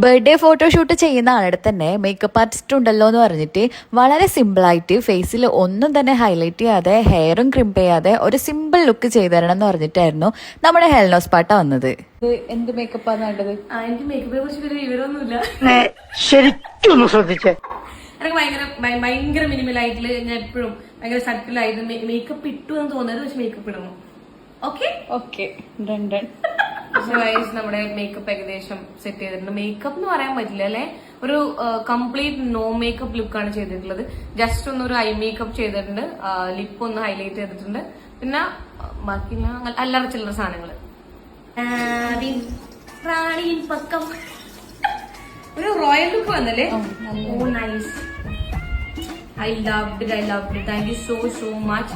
Birthday photoshoot ചെയ്യുന്ന ആളുടെ തന്നെ മേക്കപ്പ് ആർട്ടിസ്റ്റ് ഉണ്ടല്ലോ എന്ന് പറഞ്ഞിട്ട് വളരെ സിമ്പിളായിട്ട് ഫേസിൽ ഒന്നും തന്നെ ഹൈലൈറ്റ് ചെയ്യാതെ ഹെയറും ക്രിംപ് ചെയ്യാതെ ഒരു സിമ്പിൾ ലുക്ക് ചെയ്തു തരണം എന്ന് പറഞ്ഞിട്ടായിരുന്നു നമ്മുടെ ഹെൽനോസ് പാട്ട വന്നത്. എന്ത് മേക്കപ്പാണ് വേണ്ടത്? എനിക്ക് മേക്കപ്പിനെ കുറിച്ച് വലിയ വിവരമൊന്നുമില്ല. ശരിക്കും ശ്രദ്ധിച്ചേ. എനിക്ക് ഭയങ്കര മിനിമലായിട്ടുള്ള, ഞാൻ എപ്പോഴും ഭയങ്കര സട്ടിലായിട്ട് മേക്കപ്പ് ഇട്ടു എന്ന് തോന്നരുത്, പക്ഷെ മേക്കപ്പ് ഇടണം. ഓക്കെ നമ്മുടെ മേക്കപ്പ് ഏകദേശം സെറ്റ് ചെയ്തിട്ടുണ്ട്. മേക്കപ്പ് എന്ന് പറയാൻ പറ്റില്ല അല്ലെ, ഒരു കംപ്ലീറ്റ് നോ മേക്കപ്പ് ലുക്കാണ് ചെയ്തിട്ടുള്ളത്. ജസ്റ്റ് ഒന്നൊരു ഐ മേക്കപ്പ് ചെയ്തിട്ടുണ്ട്, ലിപ്പ് ഒന്ന് ഹൈലൈറ്റ് ചെയ്തിട്ടുണ്ട്, പിന്നെ ബാക്കിയുള്ള അല്ലറ ചില്ലറ സാധനങ്ങള്. പക്കം ഒരു റോയൽ ലുക്ക് വന്നല്ലേ. ഓ nice, I loved it. Thank you so much.